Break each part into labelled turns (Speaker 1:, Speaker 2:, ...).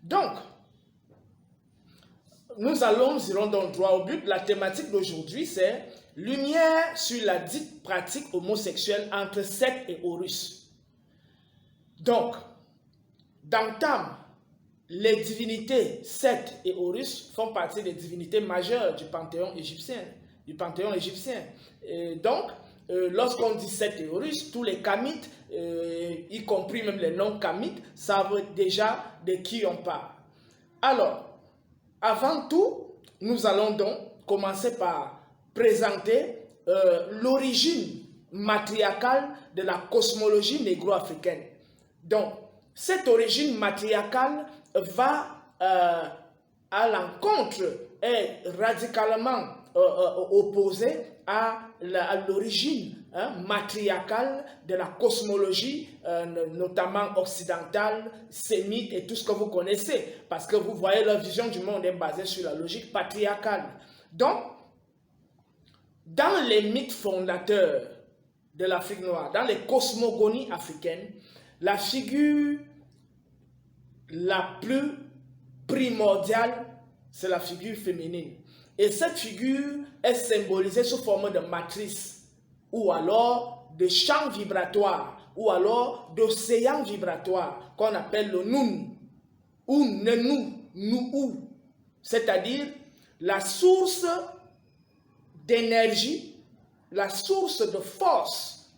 Speaker 1: Donc, nous irons donc droit au but. La thématique d'aujourd'hui, c'est lumière sur la dite pratique homosexuelle entre Seth et Horus. Donc, dans Tam, les divinités Seth et Horus font partie des divinités majeures du panthéon égyptien. Et donc, lorsqu'on dit Seth et Horus, tous les Kamites, y compris même les non-Kamites, savent déjà de qui on parle. Alors, avant tout, nous allons donc commencer par présenter l'origine matriarcale de la cosmologie négro-africaine. Donc, cette origine matriarcale va à l'encontre, est radicalement opposée à l'origine matriarcale de la cosmologie, notamment occidentale, sémite et tout ce que vous connaissez. Parce que vous voyez, leur vision du monde est basée sur la logique patriarcale. Donc, dans les mythes fondateurs de l'Afrique noire, dans les cosmogonies africaines, la figure la plus primordiale, c'est la figure féminine. Et cette figure est symbolisée sous forme de matrice, ou alors de champ vibratoire, ou alors d'océan vibratoire, qu'on appelle le Nun, ou Nenou, Nou, c'est-à-dire la source d'énergie, la source de force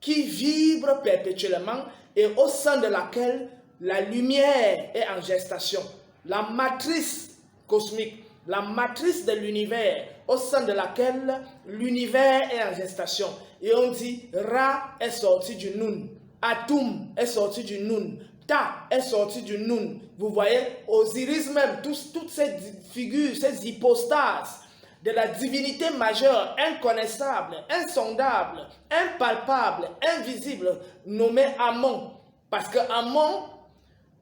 Speaker 1: qui vibre perpétuellement et au sein de laquelle la lumière est en gestation. La matrice cosmique, la matrice de l'univers, au sein de laquelle l'univers est en gestation. Et on dit, Ra est sorti du Nun, Atum est sorti du Nun, Ta est sorti du Nun. Vous voyez, Osiris même, toutes ces figures, ces hypostases de la divinité majeure, inconnaissable, insondable, impalpable, invisible, nommée Amon. Parce que Amon,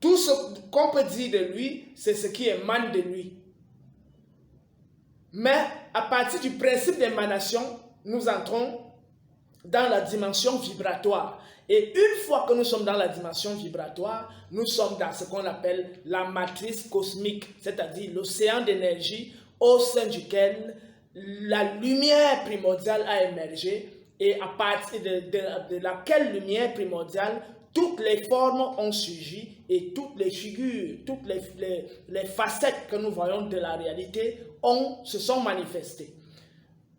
Speaker 1: tout ce qu'on peut dire de lui, c'est ce qui émane de lui. Mais à partir du principe d'émanation, nous entrons dans la dimension vibratoire. Et une fois que nous sommes dans la dimension vibratoire, nous sommes dans ce qu'on appelle la matrice cosmique, c'est-à-dire l'océan d'énergie au sein duquel la lumière primordiale a émergé et à partir de laquelle lumière primordiale, toutes les formes ont surgi et toutes les figures, toutes les facettes que nous voyons de la réalité se sont manifestées.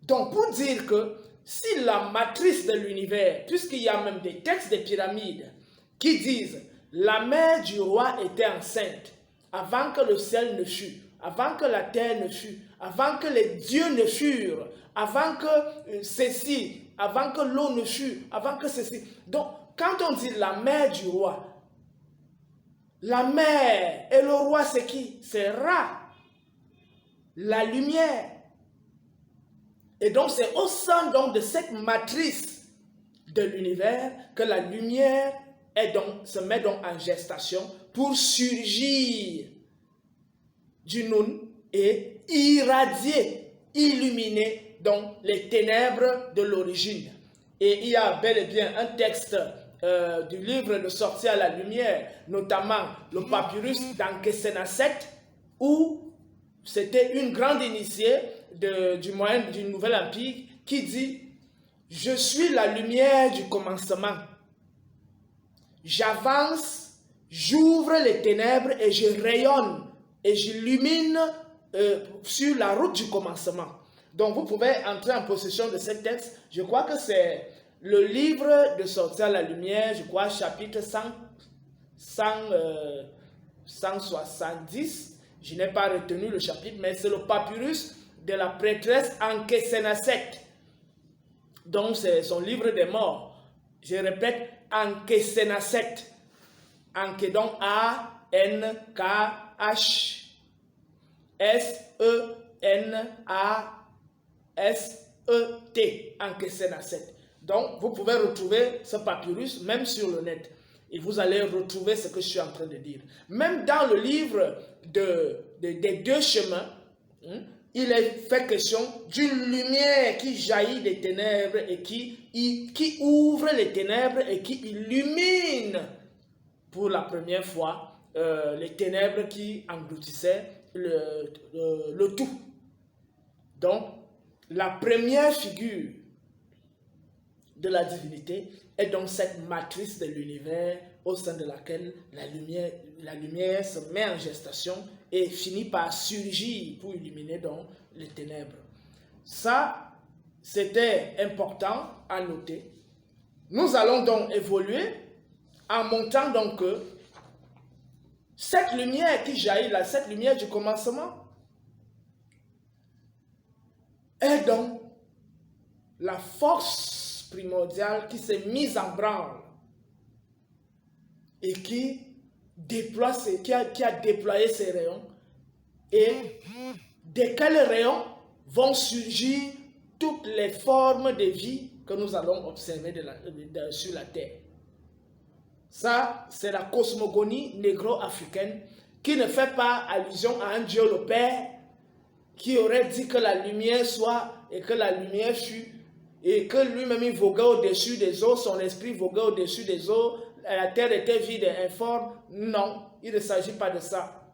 Speaker 1: Donc pour dire que si la matrice de l'univers, puisqu'il y a même des textes des pyramides qui disent la mère du roi était enceinte avant que le ciel ne fût, avant que la terre ne fût, avant que les dieux ne furent, avant que ceci, avant que l'eau ne fût, avant que ceci. Donc, quand on dit la mère du roi, la mère et le roi c'est qui? C'est Ra, la lumière. Et donc c'est au sein donc de cette matrice de l'univers que la lumière se met donc en gestation pour surgir du Nun et irradier, illuminer donc les ténèbres de l'origine. Et il y a bel et bien un texte du livre de Sortir à la lumière, notamment le papyrus d'Ankhésénaset, où c'était une grande initiée du Nouvel Empire qui dit « Je suis la lumière du commencement. J'avance, j'ouvre les ténèbres et je rayonne et j'illumine sur la route du commencement. » Donc vous pouvez entrer en possession de ce texte. Je crois que c'est le livre de Sortir à la lumière, je crois chapitre 170. Je n'ai pas retenu le chapitre, mais c'est le papyrus de la prêtresse Ankhésénaset. Donc c'est son livre des morts. Je répète, Ankhésénaset. Anké, donc A-N-K-H-S-E-N-A-S-E-T. Ankhésénaset. Donc vous pouvez retrouver ce papyrus même sur le net. Et vous allez retrouver ce que je suis en train de dire. Même dans le livre des deux chemins, il est fait question d'une lumière qui jaillit des ténèbres et qui ouvre les ténèbres et qui illumine pour la première fois les ténèbres qui engloutissaient le tout. Donc, la première figure de la divinité est donc cette matrice de l'univers au sein de laquelle la lumière se met en gestation et finit par surgir pour illuminer donc les ténèbres. Ça, c'était important à noter. Nous allons donc évoluer en montrant donc que cette lumière qui jaillit là, cette lumière du commencement, est donc la force primordiale qui s'est mise en branle et qui a déployé ses rayons, et desquels rayons vont surgir toutes les formes de vie que nous allons observer sur la Terre. Ça, c'est la cosmogonie négro-africaine qui ne fait pas allusion à un Dieu le Père qui aurait dit que la lumière soit et que la lumière fut, et que lui-même il voguait au-dessus des eaux, son esprit voguait au-dessus des eaux, la terre était vide et informe. Non, il ne s'agit pas de ça.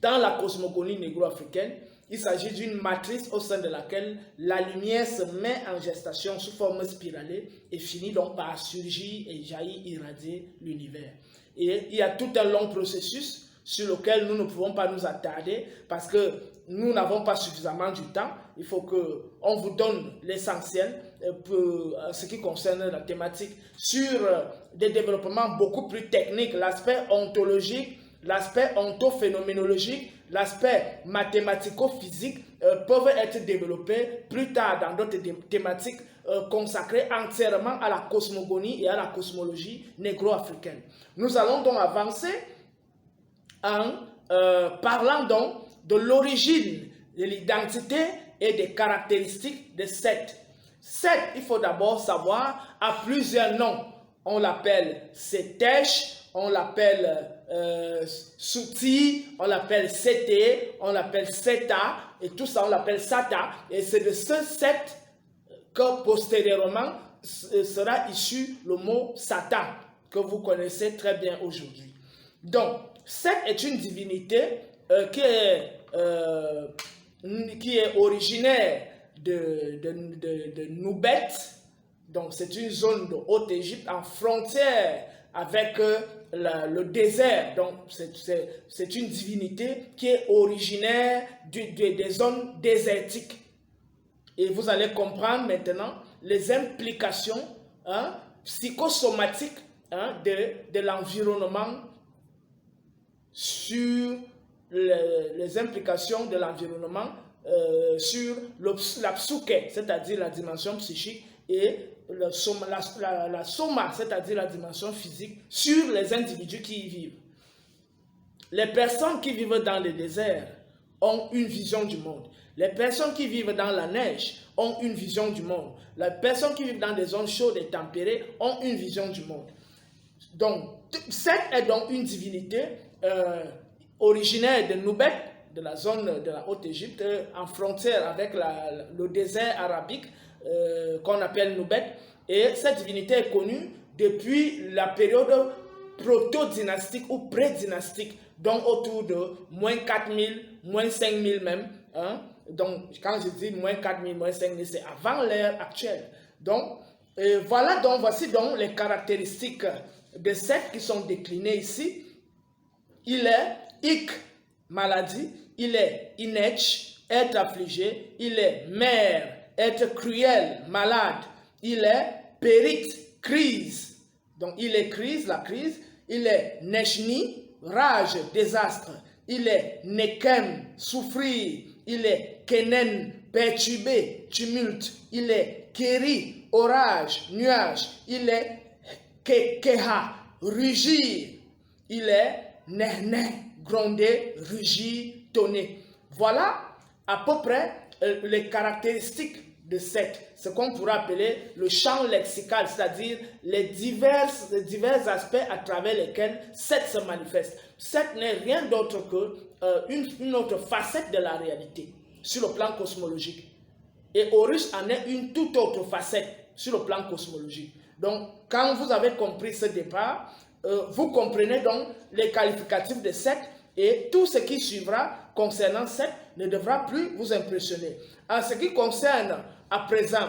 Speaker 1: Dans la cosmogonie négro-africaine, il s'agit d'une matrice au sein de laquelle la lumière se met en gestation sous forme spiralée et finit donc par surgir et jaillir, irradier l'univers. Et il y a tout un long processus sur lequel nous ne pouvons pas nous attarder parce que nous n'avons pas suffisamment du temps. Il faut qu'on vous donne l'essentiel pour ce qui concerne la thématique sur des développements beaucoup plus techniques, l'aspect ontologique, l'aspect ontophénoménologique, l'aspect mathématico-physique peuvent être développés plus tard dans d'autres thématiques consacrées entièrement à la cosmogonie et à la cosmologie négro-africaine. Nous allons donc avancer en parlant donc de l'origine, de l'identité et des caractéristiques de Seth. Seth, il faut d'abord savoir, a plusieurs noms. On l'appelle Setesh, on l'appelle Suti, on l'appelle Sété, on l'appelle Seta, et tout ça on l'appelle Sata. Et c'est de ce Seth que postérieurement sera issu le mot Satan, que vous connaissez très bien aujourd'hui. Donc, Seth est une divinité qui est originaire de Noubet. Donc, c'est une zone de Haute-Égypte en frontière avec le désert. Donc, c'est une divinité qui est originaire des zones désertiques. Et vous allez comprendre maintenant les implications psychosomatiques de l'environnement sur les implications de l'environnement sur la psyché, c'est-à-dire la dimension psychique, et la soma, c'est-à-dire la dimension physique, sur les individus qui y vivent. Les personnes qui vivent dans le désert ont une vision du monde. Les personnes qui vivent dans la neige ont une vision du monde. Les personnes qui vivent dans des zones chaudes et tempérées ont une vision du monde. Donc, Seth est donc une divinité originaire de Noubet, de la zone de la Haute-Égypte, en frontière avec le désert arabique qu'on appelle Noubet. Et cette divinité est connue depuis la période proto-dynastique ou pré-dynastique, donc autour de moins 4000, moins 5000 même. Donc, quand je dis moins 4000, moins 5000, c'est avant l'ère actuelle. Donc, voici donc les caractéristiques de Seth qui sont déclinées ici. Il est Ik, maladie. Il est Inech, être affligé. Il est Mer, être cruel, malade. Il est Périt, crise. Donc, il est crise, la crise. Il est Nechni, rage, désastre. Il est Nekem, souffrir. Il est Kenen, perturbé, tumulte. Il est Keri, orage, nuage. Il est Keha, rugir. Il est Nehne, gronder, rugir, tonner. Voilà à peu près les caractéristiques de Seth, ce qu'on pourrait appeler le champ lexical, c'est-à-dire les divers aspects à travers lesquels Seth se manifeste. Seth n'est rien d'autre qu'une autre facette de la réalité sur le plan cosmologique. Et Horus en est une toute autre facette sur le plan cosmologique. Donc, quand vous avez compris ce départ, vous comprenez donc les qualificatifs de Seth et tout ce qui suivra concernant Seth ne devra plus vous impressionner. En ce qui concerne à présent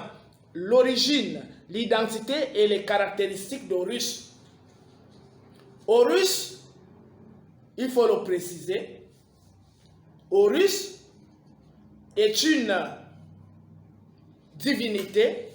Speaker 1: l'origine, l'identité et les caractéristiques d'Horus. Horus, il faut le préciser, Horus est une divinité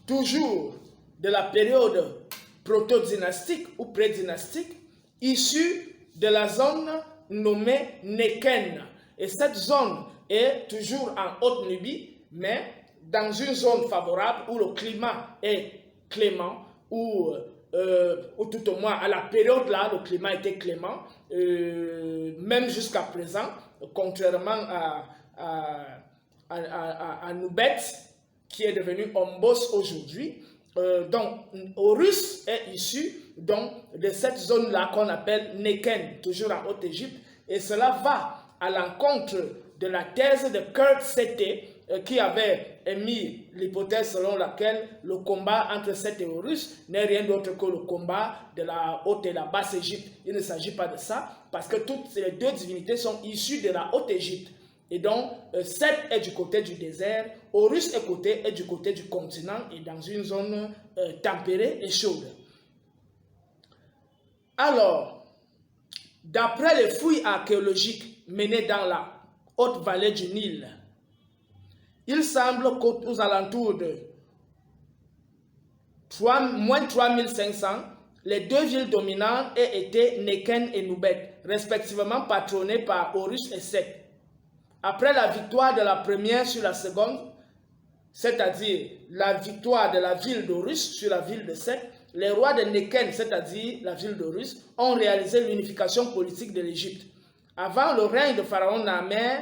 Speaker 1: toujours de la période proto-dynastique ou pré-dynastique, issue de la zone nommée Neken. Et cette zone est toujours en Haute-Nubie, mais dans une zone favorable où le climat est clément, ou tout au moins à la période là, le climat était clément, même jusqu'à présent, contrairement à Noubet, qui est devenu Ombos aujourd'hui. Donc, Horus est issu donc, de cette zone-là qu'on appelle Neken, toujours en Haute-Égypte, et cela va à l'encontre de la thèse de Kurt Sete, qui avait émis l'hypothèse selon laquelle le combat entre Seth et Horus n'est rien d'autre que le combat de la Haute et la Basse Égypte. Il ne s'agit pas de ça, parce que toutes ces deux divinités sont issues de la Haute Égypte. Et donc, Seth est du côté du désert, Horus est du côté du continent et dans une zone tempérée et chaude. Alors, d'après les fouilles archéologiques menées dans la haute vallée du Nil, il semble qu'aux alentours de moins 3500, les deux villes dominantes aient été Neken et Noubet, respectivement patronnées par Horus et Seth. Après la victoire de la première sur la seconde, c'est-à-dire la victoire de la ville d'Horus sur la ville de Seth, les rois de Neken, c'est-à-dire la ville d'Horus, ont réalisé l'unification politique de l'Égypte. Avant le règne de Pharaon Namer,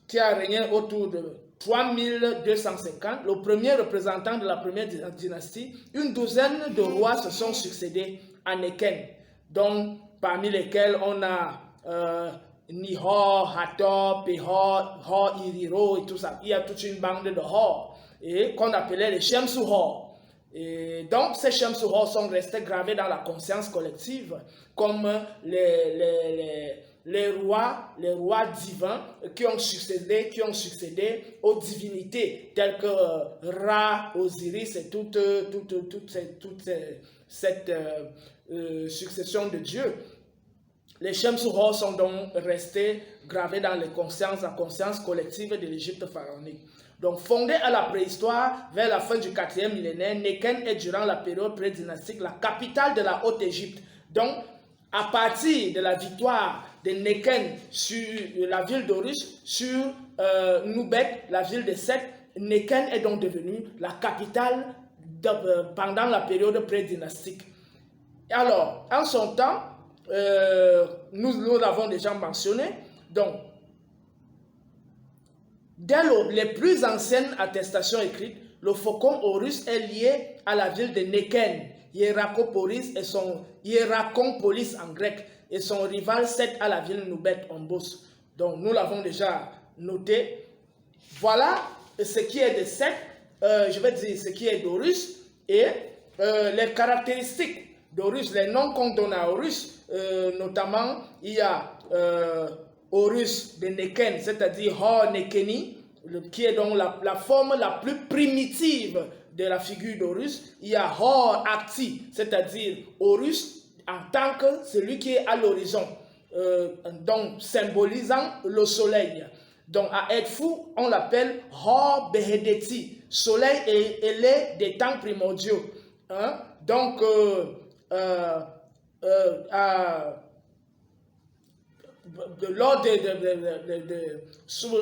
Speaker 1: qui a régné autour de 3250, le premier représentant de la première dynastie, une douzaine de rois se sont succédés à Neken, donc parmi lesquels on a Nihor, Hathor, Pehor, Hor, Iriro et tout ça. Il y a toute une bande de Hor et qu'on appelait les Shemsu-Hor. Et donc ces Shemsu-Hor sont restés gravés dans la conscience collective comme les rois divins qui ont succédé aux divinités telles que Ra, Osiris et toute cette succession de dieux. Les Shemsu-Hor sont donc restés gravés dans la conscience collective de l'Égypte pharaonique. Donc, fondée à la préhistoire vers la fin du 4e millénaire, Neken est durant la période pré-dynastique la capitale de la Haute-Égypte. Donc, à partir de la victoire de Neken sur la ville d'Horus, sur Noubet, la ville de Seth, Neken est donc devenue la capitale pendant la période pré-dynastique. Alors, en son temps, nous l'avons déjà mentionné, donc, dès les plus anciennes attestations écrites, le faucon Horus est lié à la ville de Neken, Hierakonpolis en grec, et son rival Seth à la ville Noubet Ombos. Donc nous l'avons déjà noté. Voilà ce qui est de Seth, je vais dire ce qui est d'Horus, et les caractéristiques d'Horus, les noms qu'on donne à Horus, notamment il y a Horus de Neken, c'est-à-dire Hor Nekeni, qui est donc la forme la plus primitive de la figure d'Horus. Il y a Hor Akti, c'est-à-dire Horus en tant que celui qui est à l'horizon, donc symbolisant le soleil. Donc à Edfou, on l'appelle Hor Behedeti, soleil et lait des temps primordiaux. Hein? Donc,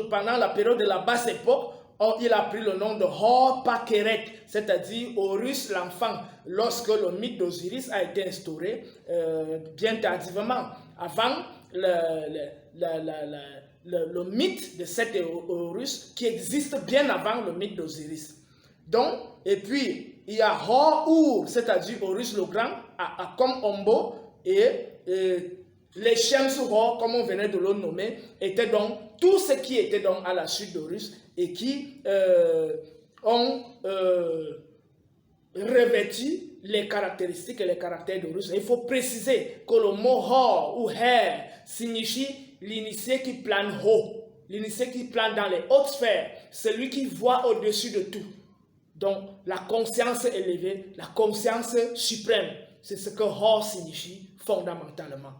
Speaker 1: pendant la période de la basse époque, il a pris le nom de Hor Pakeret, c'est-à-dire Horus l'enfant, lorsque le mythe d'Osiris a été instauré bien tardivement. Avant le mythe de cet Horus qui existe bien avant le mythe d'Osiris. Donc, et puis, il y a Hor-Ur, c'est-à-dire Horus le Grand, comme Ombo, et les Shemsu-Hor, comme on venait de le nommer, étaient donc tout ce qui était donc à la suite d'Horus et qui ont revêtu les caractéristiques et les caractères d'Horus. Il faut préciser que le mot Hor ou Her signifie l'initié qui plane haut, l'initié qui plane dans les hautes sphères, celui qui voit au-dessus de tout. Donc, la conscience élevée, la conscience suprême, c'est ce que Hor signifie fondamentalement.